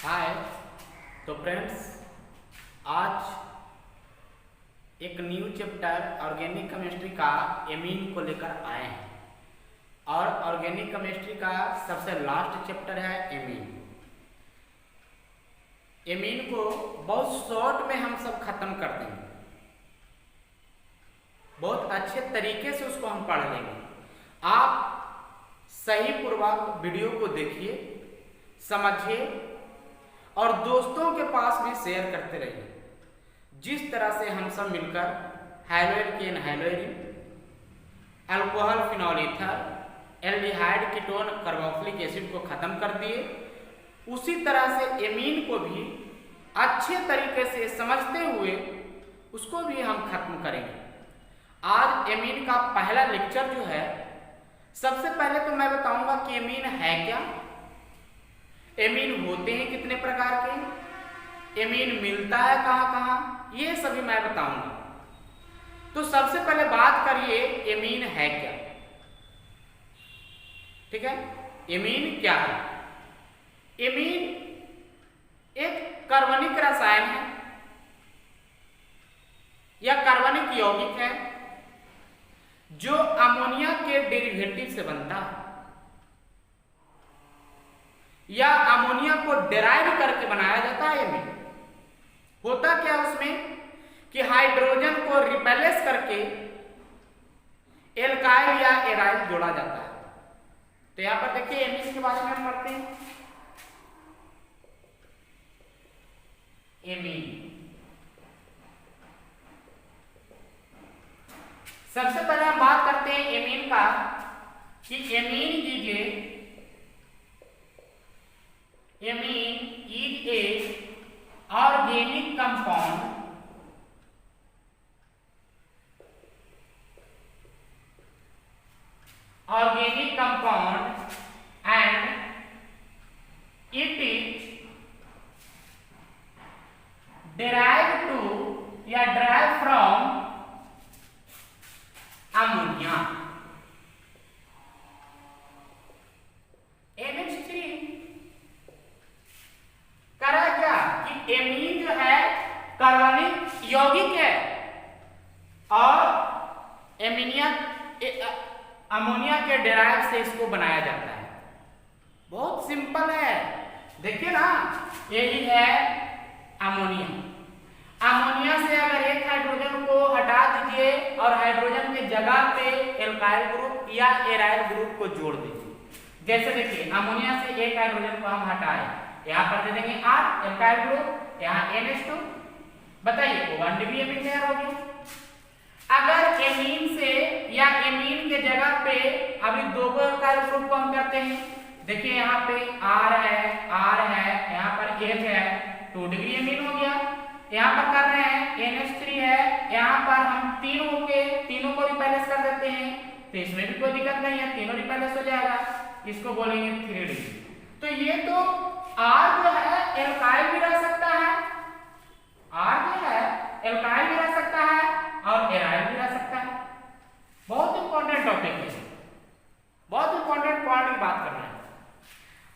हाय। तो फ्रेंड्स, आज एक न्यू चैप्टर ऑर्गेनिक केमिस्ट्री का एमीन को लेकर आए हैं और ऑर्गेनिक केमिस्ट्री का सबसे लास्ट चैप्टर है एमीन। एमीन को बहुत शॉर्ट में हम सब खत्म कर देंगे, बहुत अच्छे तरीके से उसको हम पढ़ लेंगे। आप सही पूर्वक वीडियो को देखिए, समझिए और दोस्तों के पास भी शेयर करते रहिए। जिस तरह से हम सब मिलकर hydrogen hydrogen alcohol phenol ether aldehyde ketone carboxylic acid को खत्म कर दिए, उसी तरह से एमीन को भी अच्छे तरीके से समझते हुए उसको भी हम खत्म करेंगे। आज एमीन का पहला लेक्चर जो है, सबसे पहले तो मैं बताऊंगा कि एमीन है क्या, एमीन होते हैं कितने प्रकार के, एमीन मिलता है कहां कहां, ये सभी मैं बताऊंगा। तो सबसे पहले बात करिए एमीन है क्या। ठीक है, एमीन क्या है? एमीन एक कार्बनिक रसायन है या कार्बनिक यौगिक है जो अमोनिया के डेरिवेटिव से बनता है या अमोनिया को डेराइव करके बनाया जाता है। एमीन होता क्या उसमें कि हाइड्रोजन को रिपेलेस करके एल्काइल या एराइल जोड़ा जाता है। तो यहां पर देखिए एमीन के बारे में हम पढ़ते हैं। एमीन सबसे पहले हम बात करते हैं एमीन का कि एमीन लीजिए, amine is a organic compound and it is derived from ammonia। NH3 करा क्या कि एमीन जो है कार्बनिक यौगिक है और अमोनिया के डेराइव से इसको बनाया जाता है। बहुत सिंपल है, देखिए ना, यही है अमोनिया। अमोनिया से अगर एक हाइड्रोजन को हटा दीजिए और हाइड्रोजन के जगह पे एल्काइल ग्रुप या एराइल ग्रुप को जोड़ दीजिए। जैसे देखिए अमोनिया से एक हाइड्रोजन को हम हटाए, यहाँ पर दे देंगे R एल्काइल ग्रुप, यहाँ NH2, बताइए वो 1 डिग्री एमीन तैयार हो गया। अगर एमीन से या एमीन के जगह पे अभी दो एल्काइल ग्रुप को हम करते हैं, देखिए यहाँ पे R है, यहाँ पर H है, 2 डिग्री एमीन हो गया। यहाँ पर कर रहे हैं NH3 है, यहाँ पर हम तीनों को रिपेलेस कर देते हैं, तो इसमें भी कोई दिक्कत नहीं है, तीनों रिपेलेस हो जाएगा, इसको बोलेंगे 3 डिग्री। तो ये तो R जो है एल्काइल भी रह सकता है, R जो है एल्काइल भी रह सकता है और एराइल भी रह सकता है। बहुत इंपॉर्टेंट टॉपिक है, बहुत इंपॉर्टेंट पॉइंट की बात करना है।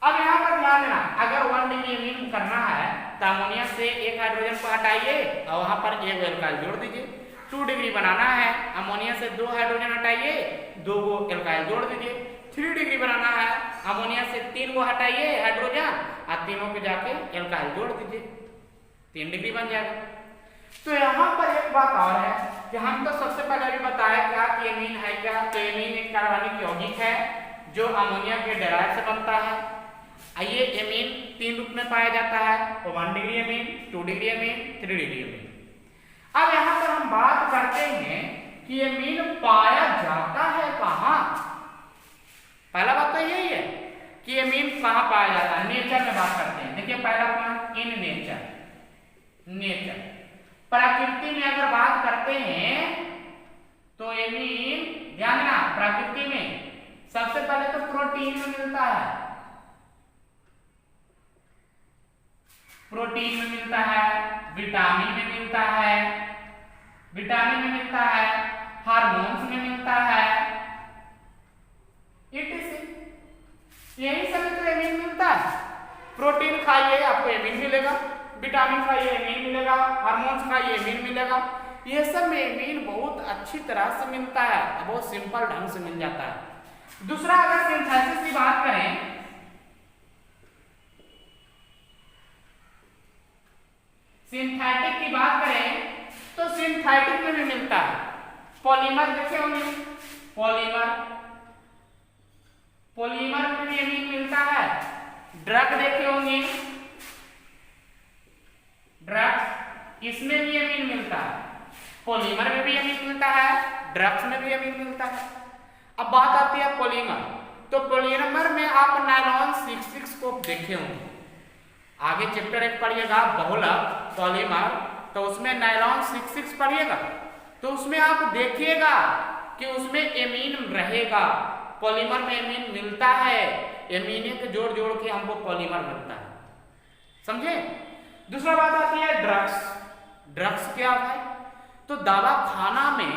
अब यहाँ पर ध्यान देना, अगर 1 डिग्री एमीन करना है तो अमोनिया से एक हाइड्रोजन को हटाइए और वहां पर एक एल्काइल जोड़ दीजिए। 2 डिग्री बनाना है, अमोनिया से 2 हाइड्रोजन हटाइए, 2 को एल्काइल जोड़ दीजिए। 3 डिग्री बनाना है, अमोनिया से 3 को हटाइए हाइड्रोजन और तीनों को जाके एल्काइल जोड़ दीजिए, 3 डिग्री बन जाएगा। तो यहाँ पर एक बात और है कि हम तो सबसे पहले भी बताया क्या कि एमीन है क्या। तो एमीन एक कार्बनिक यौगिक है जो अमोनिया के डेराइव से बनता है। आइए एमीन 3 रूप में पाया जाता है, तो 1 degree amine, 2 degree amine, 3 degree amine. अब यहाँ पर हम बात करते हैं कि एमीन पाया जाता है कहाँ। पहला बात तो यही है कि एमीन कहाँ पाया जाता है, नेचर में बात करते हैं। देखिए पहला पॉइंट इन नेचर, प्रकृति में अगर बात करते हैं तो एमीन ध्यान देना, प्रकृति में सबसे पहले तो प्रोटीन में मिलता है, प्रोटीन में मिलता है, विटामिन में मिलता है, हार्मोन्स में मिलता है, यही सभी तो एमीन मिलता है। प्रोटीन खाइए आपको एमीन मिलेगा। ये सब एमीन बहुत अच्छी तरह से मिलता है, बहुत सिंपल ढंग से मिल जाता है। दूसरा अगर सिंथेसिस की बात करें, सिंथेटिक की बात करें तो सिंथेटिक में भी मिलता है। पॉलीमर देखे होंगे, पॉलीमर में भी एमीन मिलता है। ड्रग देखे होंगे, ड्रग्स, इसमें भी एमीन मिलता है। पॉलीमर में भी एमीन मिलता है, ड्रग्स में भी एमीन मिलता है। अब बात आती है पॉलीमर, तो पॉलीमर में आप नायलॉन 66 को देखे होंगे। आगे चैप्टर 1 पढ़िएगा बहुलक पॉलीमर, तो उसमें नायलॉन 66 पढ़िएगा, तो उसमें आप देखिएगा कि उसमें एमीन रहेगा। पॉलीमर में एमीन मिलता है, एमीन के जोड़ जोड़ के हमको पॉलीमर मिलता है, समझे। दूसरा बात आती है ड्रग्स। ड्रग्स क्या है? तो दवा खाना में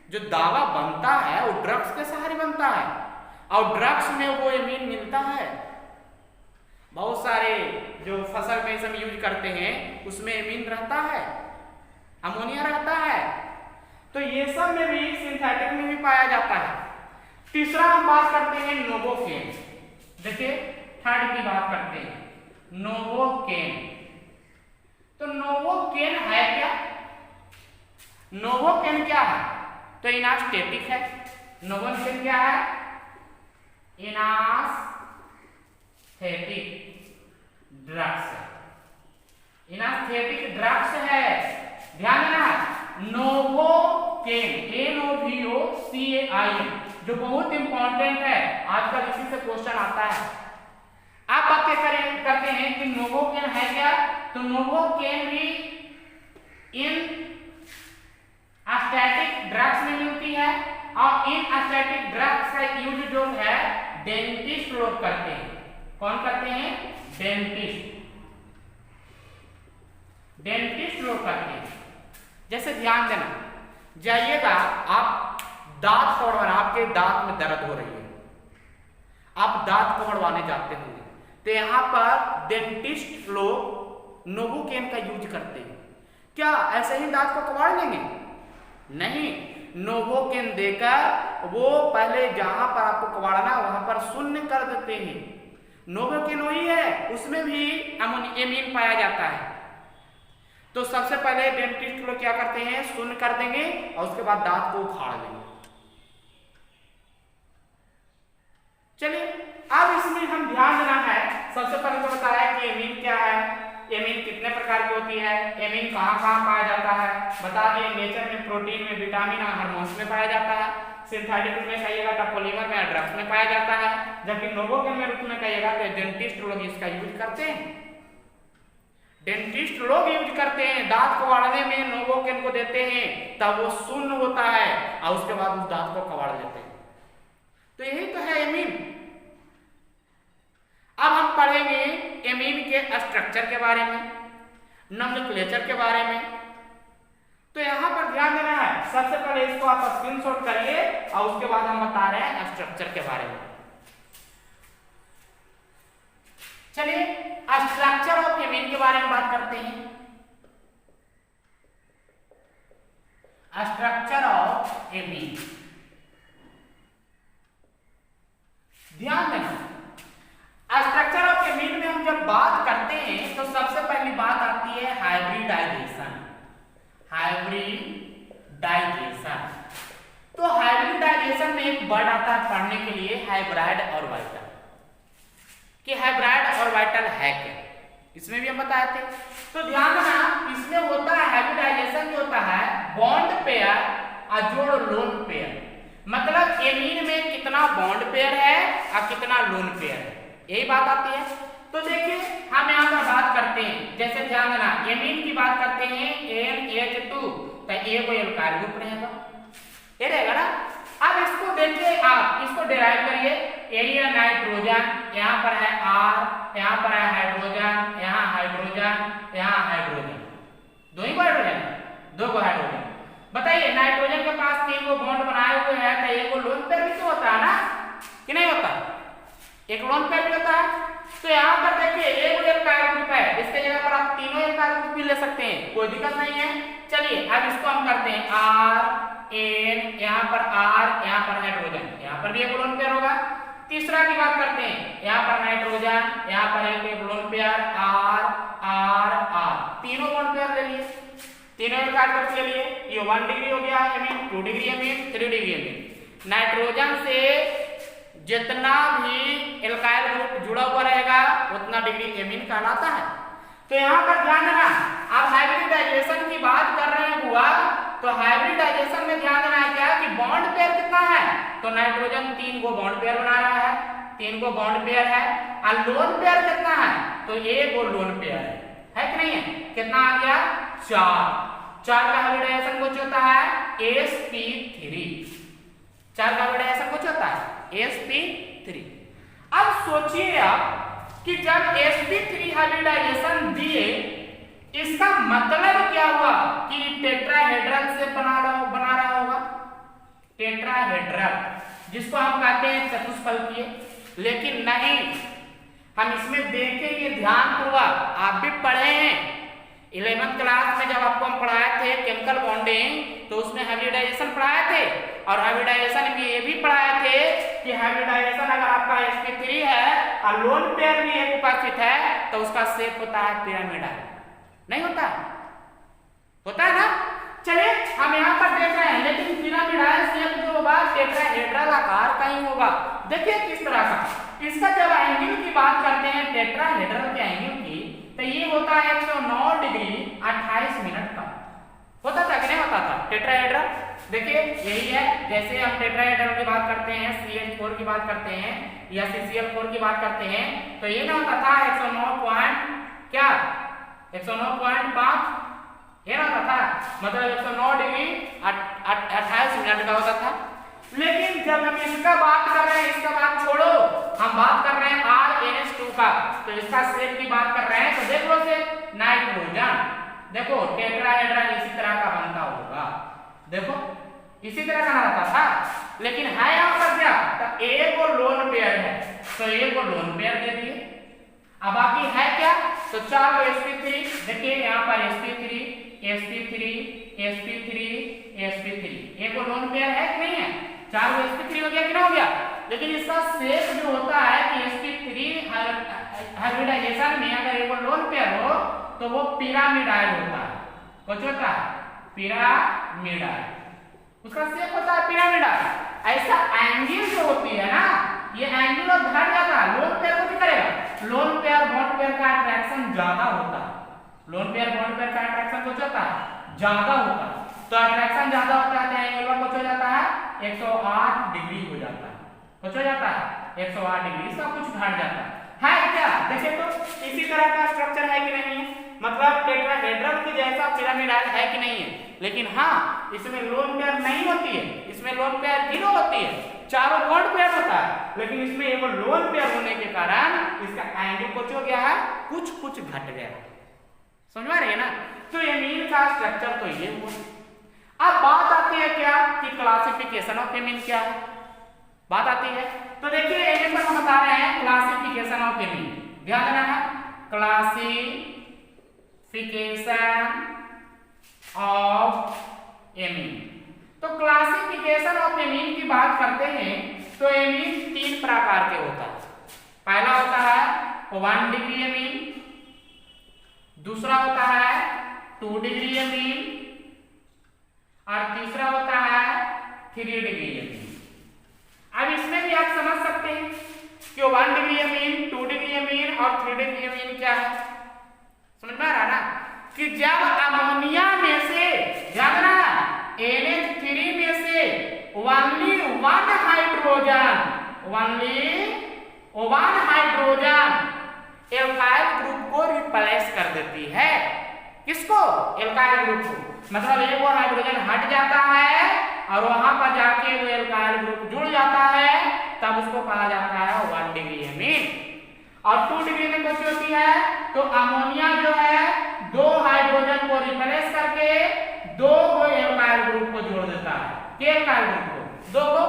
जो दवा बनता है वो ड्रग्स के सहारे बनता है, और ड्रग्स में वो एमीन मिलता है। बहुत सारे जो फसल में सब यूज करते हैं उसमें एमीन रहता है, अमोनिया रहता है, तो ये सब में भी सिंथेटिक में भी पाया जाता है। तीसरा हम बात करते हैं नोवोकेन। देखिए थर्ड की बात करते हैं नोवोकेन। तो नोवोकेन है क्या? नोवोकेन क्या है? तो इनास्थेटिक है। नोवोकेन क्या है? इनास्थेटिक ड्रग्स है, इनास्थेटिक ड्रग्स है। ध्यान देना है नोवोकेन, NOVOCAIN, जो बहुत इंपॉर्टेंट है, आजकल इसी से क्वेश्चन आता है। आप बातें करते हैं कि नोवोकेन है क्या? तो नोवोकेन भी इन एस्थेटिक ड्रग्स में मिलती है, और इन एस्थेटिक ड्रग्स का यूज जो है डेंटिस्ट लोग करते हैं। कौन करते हैं? डेंटिस्ट लोग करते हैं। जैसे ध्यान देना, जाइएगा आप दांत कड़वाना, आपके दांत में दर्द हो रही है, आप दांत कड़वाने जाते होंगे, तो यहाँ पर डेंटिस्ट लोग नोवोकेन का यूज करते हैं। क्या ऐसे ही दांत को कबाड़ लेंगे? नहीं, नोवोकेन देकर वो पहले जहां पर आपको कबाड़ना वहां पर शून्य कर देते हैं। नोवोकेन वही है, उसमें भी एमीन पाया जाता है। तो सबसे पहले डेंटिस्ट लोग क्या करते हैं? शून्य कर देंगे और उसके बाद दांत को उखाड़ देंगे। चलिए अब इसमें हम ध्यान देना है, सबसे पहले तो बताया कि एमीन क्या है, एमीन कितने प्रकार की होती है, एमीन कहाँ कहाँ पाया जाता है, बता दिए नेचर में, प्रोटीन में, विटामिन और हार्मोन्स में पाया जाता है। सिंथेटिक में कहिएगा तो पॉलीमर में, ड्रग्स में पाया जाता है, जबकि नोवोकेन में रूप में कहिएगा तो डेंटिस्ट लोग इसका यूज करते हैं। डेंटिस्ट लोग यूज करते हैं, दांत को कबाड़ने में नोवोकेन को देते हैं, तब वो शून्य होता है और उसके बाद उस दांत को कबाड़ लेते हैं। तो यही तो है एमीन। अब हम पढ़ेंगे एमीन के स्ट्रक्चर के बारे में, नोमेनक्लेचर के बारे में। तो यहां पर ध्यान देना है, सबसे पहले इसको आप स्क्रीनशॉट करिए और उसके बाद हम बता रहे हैं स्ट्रक्चर के बारे में। चलिए स्ट्रक्चर ऑफ एमीन के बारे में बात करते हैं। स्ट्रक्चर ऑफ एमीन, ध्यान देना, स्ट्रक्चर ऑफ एमीन में हम जब बात करते हैं तो सबसे पहली बात आती है हाइब्रिडाइजेशन। हाइब्रिडाइजेशन, तो हाइब्रिडाइजेशन में एक वर्ड आता है पढ़ने के लिए, हाइब्राइड और वाइटल, कि हाइब्राइड और वाइटल है क्या, इसमें भी हम बताए थे। तो ध्यान देना, इसमें होता है हाइब्रिडाइजेशन जो होता है बॉन्ड पेयर और जोड़ लोन पेयर, मतलब एमीन में कितना बॉन्ड पेयर है और कितना लोन पेयर है, यही बात आती है। तो देखिए हम यहाँ पर बात करते हैं, जैसे ध्यान देना एमीन की बात करते हैं NH2, तो एक एल्काइल ग्रुप रहेगा, ये रहेगा ना। अब इसको देखिए, आप इसको डिराइव करिए, ये नाइट्रोजन, यहाँ पर है R, यहाँ पर है हाइड्रोजन, यहाँ हाइड्रोजन, यहाँ हाइड्रोजन, दो ही हाइड्रोजन, दो को हाइड्रोजन। बताइए नाइट्रोजन के पास 3 को बॉन्ड बनाए हुए हैं, तो एक लोन पेयर भी तो होता है ना, कि नहीं होता? एक लोन पेयर भी होता है। तो यहाँ पर देखिए एक एल्काइल ग्रुप है, इसके जगह पर आप तीनों एल्काइल ग्रुप भी ले ले सकते हैं, कोई दिक्कत नहीं है। चलिए अब इसको हम करते हैं R N, यहाँ पर R, यहाँ पर हाइड्रोजन, यहाँ पर भी एक लोन पेयर होगा। तीसरा की बात करते हैं, यहाँ पर नाइट्रोजन, यहाँ पर एक lone pair R R R, तीनों लोन पेयर ले लिए, तीनों एल्काइल ग्रुप ले लिए। ये 1 डिग्री हो गया amine, 2 degree amine, 3 degree amine. Nitrogen से जितना भी एल्काइल ग्रुप जुड़ा हुआ रहेगा उतना डिग्री एमीन कहलाता है। तो यहाँ पर ध्यान देना, आप हाइब्रिडाइजेशन की बात कर रहे हैं हुआ, तो हाइब्रिडाइजेशन में ध्यान देना है क्या कि बॉन्ड पेयर कितना है, तो नाइट्रोजन 3 को बॉन्ड पेयर बना रहा है, 3 को बॉन्ड पेयर है। और लोन पेयर कितना है, तो 1 को लोन पेयर है कि नहीं है, कितना आ गया 4 का हाइब्रिडाइजेशन कुछ होता है sp3, 4 का हाइब्रिडाइजेशन कुछ होता है sp3। अब सोचिए आप कि जब sp3 हाइब्रिडाइजेशन दिए, इसका मतलब क्या हुआ कि टेट्राहेड्रल से बना रहा होगा, टेट्राहेड्रल जिसको हम कहते हैं चतुष्फलकीय। लेकिन नहीं, हम इसमें देखेंगे ध्यानपूर्वक, आप भी पढ़े हैं 11th क्लास में जब आपको हम पढ़ाए थे केमिकल बॉन्डिंग, तो उसमें हाइब्रिडाइजेशन पढ़ाए थे, और हाइब्रिडाइजेशन में ये भी पढ़ाए थे कि हाइब्रिडाइजेशन अगर आपका sp3 है और लोन पेयर भी एक उपस्थित है तो उसका शेप होता है पिरामिडल, नहीं होता, होता है ना। चलिए हम यहाँ पर देख रहे हैं, लेकिन पिरामिडल शेप जो होगा टेट्राहेड्रल आकार का ही होगा। देखिए किस तरह का, इसका जब एंगल की बात करते हैं टेट्राहेड्रल के एंगल की, तो ये होता है 109 डिग्री 28 मिनट का, होता था कि नहीं होता था टेट्राहेड्रल। देखिए यही है, जैसे हम टेट्राहेड्रल की बात करते हैं, CH4 की बात करते हैं या CCl4 की बात करते हैं, तो ये ना होता था 109.5, ये ना होता था, मतलब 109 डिग्री 28 मिनट का होता था। लेकिन जब हम इसका बात कर रहे हैं, इसका बात छोड़ो, हम बात कर रहे हैं RNH2 का, तो इसका शेप की बात कर रहे हैं, तो देख लो से नाइट्रोजन, देखो टेट्राहेड्रल इसी तरह का बनता होगा, देखो इसी तरह का रहता था। लेकिन है यहाँ पर क्या, तो एक और लोन पेयर है, तो एक और लोन पेयर दे दिए। अब बाकी है क्या, तो 4 sp3, देखिए यहाँ पर sp3 sp3 sp3 sp3, एक और लोन पेयर है कि नहीं है, 4 sp3 हो गया कि ना हो गया। लेकिन इसका शेप जो होता है कि sp3 हाइब्रिडाइजेशन में अगर एक और लोन पेयर हो तो वो पिरामिडाल होता है, कुछ होता है पिरामिडाल, उसका शेप होता है पिरामिडाल। ऐसा एंगल जो होती है ना, ये एंगल और घट जाता है, लोन पेयर को क्या करेगा, लोन पेयर बॉन्ड पेयर का अट्रैक्शन ज्यादा होता है, लोन पेयर बॉन्ड पेयर का अट्रैक्शन कुछ होता है ज्यादा होता है, तो अट्रैक्शन ज्यादा होता है तो एंगल कुछ हो जाता है 108 डिग्री हो जाता है, कुछ हो जाता है 108 डिग्री, इसका कुछ घट जाता है क्या। देखिए तो इसी तरह का स्ट्रक्चर है कि नहीं है, मतलब टेट्राहेड्रल के जैसा पिरामिडल है कि नहीं है। लेकिन हाँ, इसमें लोन पेयर नहीं होती है, इसमें लोन पेयर 0 होती है, चारों बॉन्ड पेयर होता है, लेकिन इसमें एक लोन पेयर होने के कारण इसका एंगल कुछ हो गया है, कुछ घट गया, समझ में आ रही है ना। तो एमीन का स्ट्रक्चर तो ये हुआ। अब बात आती है क्या कि क्लासिफिकेशन ऑफ एमीन क्या है, बात आती है। तो देखिए एमीन पर हम बता रहे हैं क्लासिफिकेशन ऑफ एमीन, ध्यान देना है, क्लासिफिकेशन ऑफ एमीन। तो क्लासिफिकेशन ऑफ एमीन की बात करते हैं तो एमीन 3 प्रकार के होता है। पहला होता है 1 डिग्री एमीन, दूसरा होता है 2 डिग्री एमीन, और तीसरा होता है 3 डिग्री एमीन। अब इसमें भी आप समझ सकते हैं कि 1 डिग्री एमीन, 2 डिग्री एमीन और 3 डिग्री एमीन क्या है, समझ में आ रहा ना, कि जब अमोनिया में से, ध्यान रखना, NH3 में से only one hydrogen alkyl group को रिप्लेस कर देती है, किसको, एल्काइल ग्रुप को, मतलब एक वो हाइड्रोजन हट जाता है और वहां पर जाके वो एल्काइल ग्रुप जुड़ जाता है, तब उसको कहा जाता है 1 डिग्री एमीन। और 2 डिग्री में कौन सी होती है, तो अमोनिया जो है 2 हाइड्रोजन को रिप्लेस करके 2 को एल्काइल ग्रुप को जोड़ देता है, के एल्काइल ग्रुप को 2 को।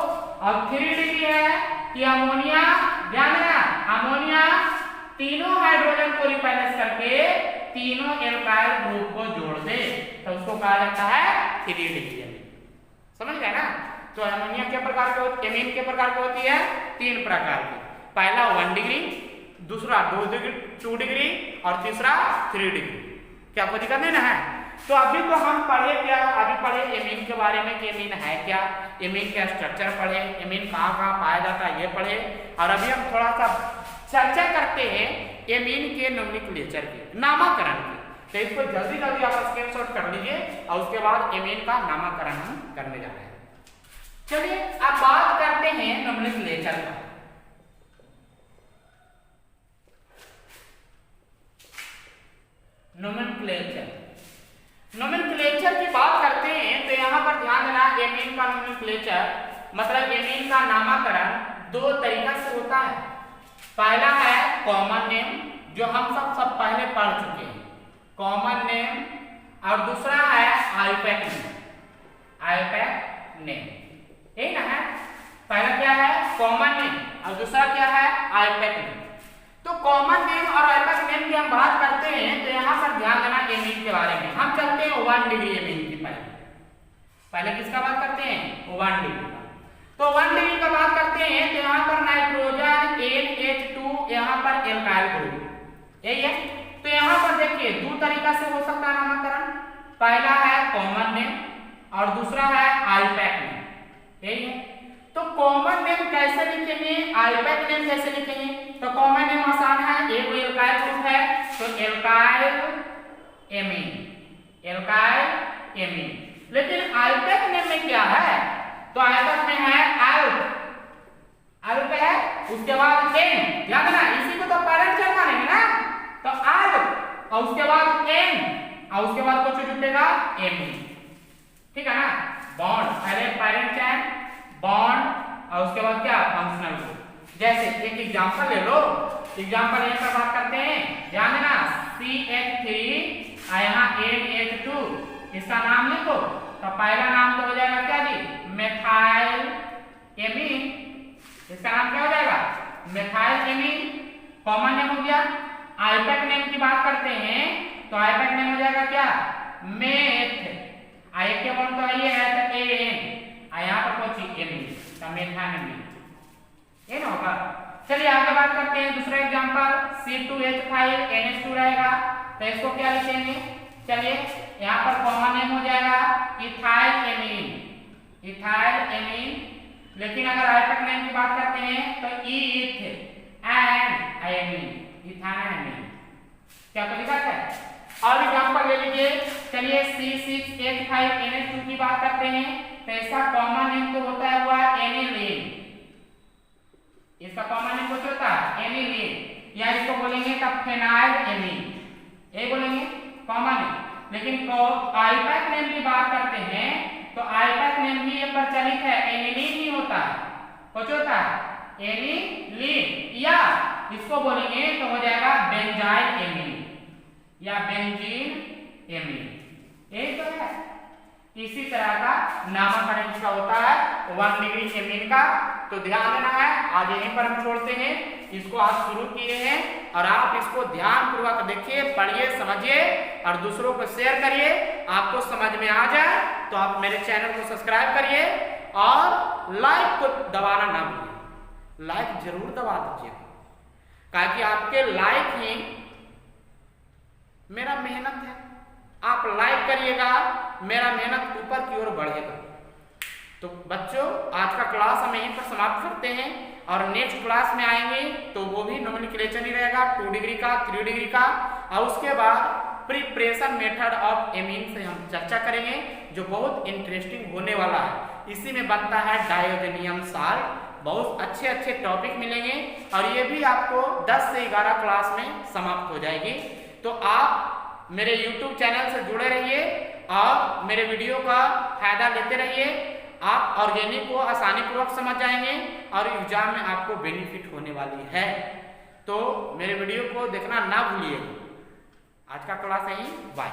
और 3 डिग्री है कि अमोनिया, ध्यान देना, अमोनिया तीनों हाइड्रोजन को रिप्लेस करके तीनों एल्काइल ग्रुप को जोड़ दे तो उसको कहा जाता है 3 डिग्री एमीन। समझ गए ना? तो अमोनिया के प्रकार के एमीन के प्रकार की होती है 3 प्रकार की। पहला 1 डिग्री, दूसरा 2 डिग्री और तीसरा 3 डिग्री। क्या कोई दिक्कत नहीं ना है? तो अभी तो हम पढ़े क्या, अभी पढ़े एमीन के बारे में कि एमीन है क्या, एमीन का स्ट्रक्चर पढ़े, एमीन कहाँ कहाँ पाया जाता है ये पढ़े। और अभी हम थोड़ा सा चर्चा करते हैं एमीन के नोमेनक्लेचर के, नामकरण के। तो इसको जल्दी जल्दी आप स्क्रीनशॉट कर लीजिए और उसके बाद एमीन का नामकरण हम करने जा रहे हैं। चलिए अब बात करते हैं नोमेनक्लेचर का। नोमेनक्लेचर की बात करते हैं तो यहाँ पर ध्यान देना, एमीन का नोमेनक्लेचर मतलब एमीन का नामकरण 2 तरीका से होता है। पहला है कॉमन नेम, जो हम सब पहले पढ़ चुके हैं, कॉमन नेम। और दूसरा है आईयूपैक नेम। आईयूपैक नेम यही ना है? पहला क्या है कॉमन नेम और दूसरा क्या है आईयूपैक नेम। तो कॉमन नेम और आईयूपैक नेम की हम बात करते हैं तो यहाँ पर ध्यान देना एमीन के बारे में। हम चलते हैं 1 डिग्री एमीन की। पहले किसका बात करते हैं 1 डिग्री का। तो 1 डिग्री का बात करते हैं तो यहाँ पर नाइट्रोजन NH2 यहाँ पर एल्काइल ग्रुप यही है। तो यहाँ पर देखिए 2 तरीका से हो सकता है नामकरण। पहला है कॉमन नेम और दूसरा है आईयूपैक नेम यही है। तो कॉमन नेम कैसे लिखेंगे, आईयूपैक नेम कैसे लिखेंगे? तो कॉमन नेम आसान है, एक एल्काइल ग्रुप है तो एल्काइल एमीन, एल्काइल एमीन। लेकिन आईयूपैक नेम में क्या है? तो आईयूपैक में है अल्प है, उसके बाद एन, याद ना, इसी को तो पैरेंट चेन मानेंगे ना। तो अल्प और उसके बाद एन और उसके बाद कुछ जुटेगा एमीन, ठीक है ना। बॉन्ड, पहले पैरेंट चेन, बॉन्ड और उसके बाद क्या फंक्शनल ग्रुप। जैसे एक एग्जांपल ले लो, एग्जांपल यहाँ पर बात करते हैं, ध्यान देना CH3 और यहाँ NH2, इसका नाम लिखो। तो पहला नाम तो हो जाएगा क्या जी मेथाइल एमीन, इसका नाम क्या हो जाएगा मेथाइल एमीन, कॉमन नेम हो गया। आईयूपैक नेम की बात करते हैं तो आईयूपैक नेम हो जाएगा क्या मेथ, आई के बॉन्ड तो ये है तो AN, यहाँ पर कौन एमीन तो मेथानिमीन ये ना होगा। चलिए आगे बात करते हैं दूसरा एग्जांपल, C2H5 NH2 रहेगा तो इसको क्या लिखेंगे? चलिए यहाँ पर कॉमन नेम हो जाएगा इथाइल एमीन, इथाइल एमीन। लेकिन अगर आईयूपैक नेम की बात करते हैं तो ईथ एंड एमीन, इथानामीन। क्या कोई दिक्कत है? और एग्जांपल ले लीजिए, चलिए C6H5 NH2 की बात करते हैं तो इसका कॉमन नेम तो होता है हुआ एनिलीन, इसका कॉमन नेम कुछ होता है एनिलीन, या इसको बोलेंगे तब फेनाइल एमीन, ये बोलेंगे कॉमन नेम। लेकिन आईयूपैक नेम की बात करते हैं तो आईयूपैक नेम भी ये प्रचलित है, एनिलीन ही होता है, कुछ होता है एनिलीन, या इसको बोलेंगे तो हो जाएगा बेंजाइल एमीन या बेंजीन एमीन, यही तो है। इसी तरह का नामकरण इसका होता है 1 डिग्री एमीन का। तो ध्यान देना है, आज यहीं पर हम छोड़ते हैं, इसको आज शुरू किए हैं और आप इसको ध्यान पूर्वक देखिए, पढ़िए, समझिए और दूसरों को शेयर करिए। आपको समझ में आ जाए तो आप मेरे चैनल को सब्सक्राइब करिए और लाइक को दबाना ना भूलिए, लाइक जरूर दबा दीजिए, ताकि आपके लाइक ही मेरा मेहनत है। आप लाइक करिएगा, मेरा मेहनत ऊपर की ओर बढ़ेगा। तो बच्चों आज का क्लास हम यहीं पर समाप्त करते हैं और नेक्स्ट क्लास में आएंगे तो वो भी नोमेनक्लेचर ही रहेगा 2 डिग्री का, 3 डिग्री का, और उसके बाद प्रिपरेशन मेथड ऑफ एमीन से हम चर्चा करेंगे जो बहुत इंटरेस्टिंग होने वाला है। इसी में बनता है डायोजेनियम साल्ट। बहुत अच्छे अच्छे टॉपिक मिलेंगे और ये भी आपको 10 से 11 क्लास में समाप्त हो जाएगी। तो आप मेरे YouTube चैनल से जुड़े रहिए और मेरे वीडियो का फायदा लेते रहिए। आप ऑर्गेनिक को आसानी पूर्वक समझ जाएंगे और एग्जाम में आपको बेनिफिट होने वाली है। तो मेरे वीडियो को देखना ना भूलिए। आज का क्लास यहीं, बाय।